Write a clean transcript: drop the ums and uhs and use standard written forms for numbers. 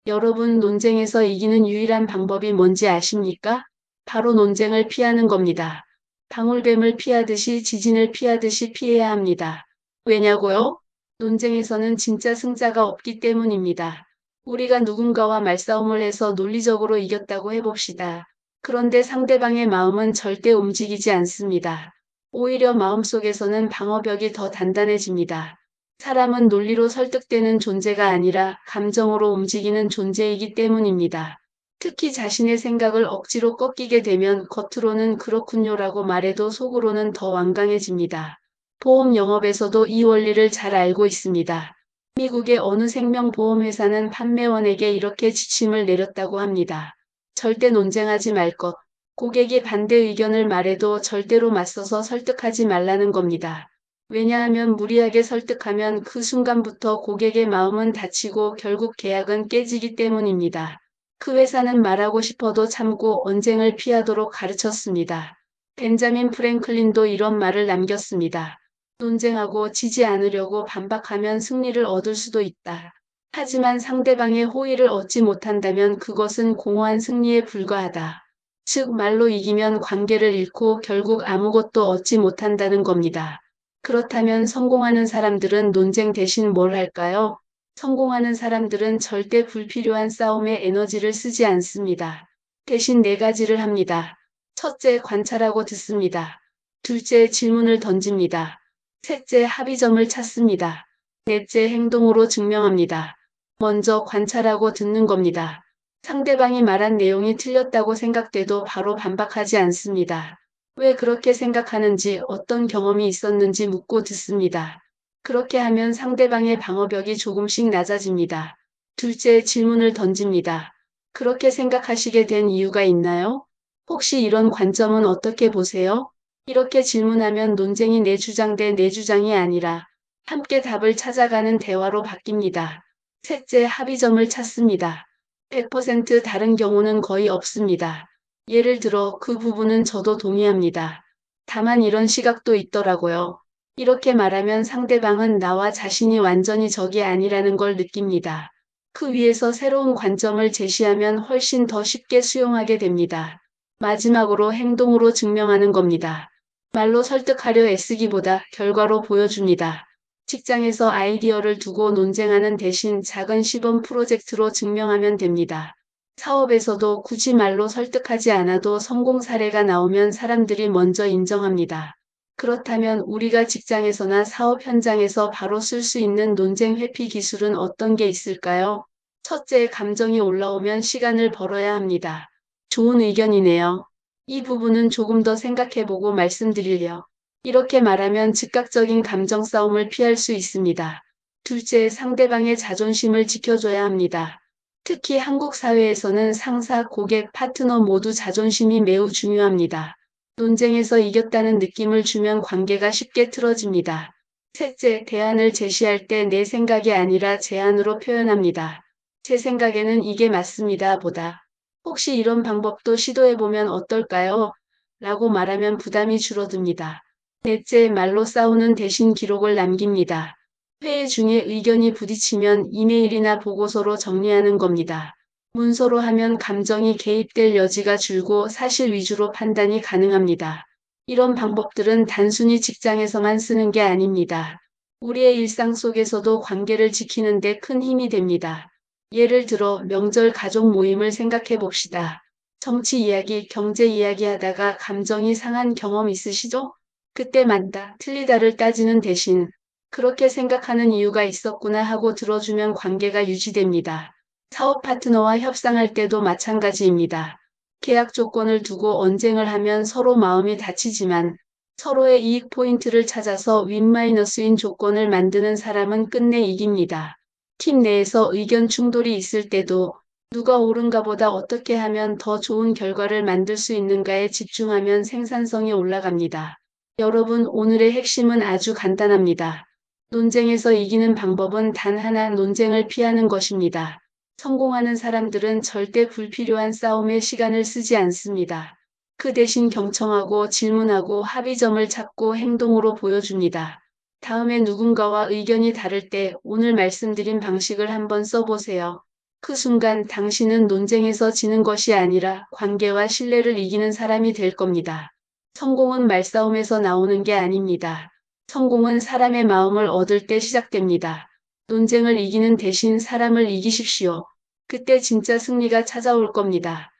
여러분, 논쟁에서 이기는 유일한 방법이 뭔지 아십니까? 바로 논쟁을 피하는 겁니다. 방울뱀을 피하듯이 지진을 피하듯이 피해야 합니다. 왜냐고요? 논쟁에서는 진짜 승자가 없기 때문입니다. 우리가 누군가와 말싸움을 해서 논리적으로 이겼다고 해봅시다. 그런데 상대방의 마음은 절대 움직이지 않습니다. 오히려 마음속에서는 방어벽이 더 단단해집니다. 사람은 논리로 설득되는 존재가 아니라 감정으로 움직이는 존재이기 때문입니다. 특히 자신의 생각을 억지로 꺾이게 되면 겉으로는 그렇군요라고 말해도 속으로는 더 완강해집니다. 보험 영업에서도 이 원리를 잘 알고 있습니다. 미국의 어느 생명보험회사는 판매원에게 이렇게 지침을 내렸다고 합니다. 절대 논쟁하지 말 것. 고객이 반대 의견을 말해도 절대로 맞서서 설득하지 말라는 겁니다. 왜냐하면 무리하게 설득하면 그 순간부터 고객의 마음은 다치고 결국 계약은 깨지기 때문입니다. 그 회사는 말하고 싶어도 참고 언쟁을 피하도록 가르쳤습니다. 벤자민 프랭클린도 이런 말을 남겼습니다. 논쟁하고 지지 않으려고 반박하면 승리를 얻을 수도 있다. 하지만 상대방의 호의를 얻지 못한다면 그것은 공허한 승리에 불과하다. 즉 말로 이기면 관계를 잃고 결국 아무것도 얻지 못한다는 겁니다. 그렇다면 성공하는 사람들은 논쟁 대신 뭘 할까요? 성공하는 사람들은 절대 불필요한 싸움에 에너지를 쓰지 않습니다. 대신 네 가지를 합니다. 첫째, 관찰하고 듣습니다. 둘째, 질문을 던집니다. 셋째, 합의점을 찾습니다. 넷째, 행동으로 증명합니다. 먼저 관찰하고 듣는 겁니다. 상대방이 말한 내용이 틀렸다고 생각돼도 바로 반박하지 않습니다. 왜 그렇게 생각하는지, 어떤 경험이 있었는지 묻고 듣습니다. 그렇게 하면 상대방의 방어벽이 조금씩 낮아집니다. 둘째, 질문을 던집니다. 그렇게 생각하시게 된 이유가 있나요? 혹시 이런 관점은 어떻게 보세요? 이렇게 질문하면 논쟁이 내 주장 대 내 주장이 아니라 함께 답을 찾아가는 대화로 바뀝니다. 셋째, 합의점을 찾습니다. 100% 다른 경우는 거의 없습니다. 예를 들어 그 부분은 저도 동의합니다. 다만 이런 시각도 있더라고요. 이렇게 말하면 상대방은 나와 자신이 완전히 적이 아니라는 걸 느낍니다. 그 위에서 새로운 관점을 제시하면 훨씬 더 쉽게 수용하게 됩니다. 마지막으로 행동으로 증명하는 겁니다. 말로 설득하려 애쓰기보다 결과로 보여줍니다. 직장에서 아이디어를 두고 논쟁하는 대신 작은 시범 프로젝트로 증명하면 됩니다. 사업에서도 굳이 말로 설득하지 않아도 성공 사례가 나오면 사람들이 먼저 인정합니다. 그렇다면 우리가 직장에서나 사업 현장에서 바로 쓸 수 있는 논쟁 회피 기술은 어떤 게 있을까요? 첫째, 감정이 올라오면 시간을 벌어야 합니다. 좋은 의견이네요. 이 부분은 조금 더 생각해보고 말씀드릴려. 이렇게 말하면 즉각적인 감정 싸움을 피할 수 있습니다. 둘째, 상대방의 자존심을 지켜줘야 합니다. 특히 한국 사회에서는 상사, 고객, 파트너 모두 자존심이 매우 중요합니다. 논쟁에서 이겼다는 느낌을 주면 관계가 쉽게 틀어집니다. 셋째, 대안을 제시할 때 내 생각이 아니라 제안으로 표현합니다. 제 생각에는 이게 맞습니다 보다. 혹시 이런 방법도 시도해보면 어떨까요? 라고 말하면 부담이 줄어듭니다. 넷째, 말로 싸우는 대신 기록을 남깁니다. 회의 중에 의견이 부딪히면 이메일이나 보고서로 정리하는 겁니다. 문서로 하면 감정이 개입될 여지가 줄고 사실 위주로 판단이 가능합니다. 이런 방법들은 단순히 직장에서만 쓰는 게 아닙니다. 우리의 일상 속에서도 관계를 지키는 데 큰 힘이 됩니다. 예를 들어 명절 가족 모임을 생각해 봅시다. 정치 이야기, 경제 이야기 하다가 감정이 상한 경험 있으시죠? 그때 맞다, 틀리다를 따지는 대신 그렇게 생각하는 이유가 있었구나 하고 들어주면 관계가 유지됩니다. 사업 파트너와 협상할 때도 마찬가지입니다. 계약 조건을 두고 언쟁을 하면 서로 마음이 다치지만 서로의 이익 포인트를 찾아서 윈마이너스인 조건을 만드는 사람은 끝내 이깁니다. 팀 내에서 의견 충돌이 있을 때도 누가 옳은가 보다 어떻게 하면 더 좋은 결과를 만들 수 있는가에 집중하면 생산성이 올라갑니다. 여러분, 오늘의 핵심은 아주 간단합니다. 논쟁에서 이기는 방법은 단 하나, 논쟁을 피하는 것입니다. 성공하는 사람들은 절대 불필요한 싸움에 시간을 쓰지 않습니다. 그 대신 경청하고 질문하고 합의점을 찾고 행동으로 보여줍니다. 다음에 누군가와 의견이 다를 때 오늘 말씀드린 방식을 한번 써보세요. 그 순간 당신은 논쟁에서 지는 것이 아니라 관계와 신뢰를 이기는 사람이 될 겁니다. 성공은 말싸움에서 나오는 게 아닙니다. 성공은 사람의 마음을 얻을 때 시작됩니다. 논쟁을 이기는 대신 사람을 이기십시오. 그때 진짜 승리가 찾아올 겁니다.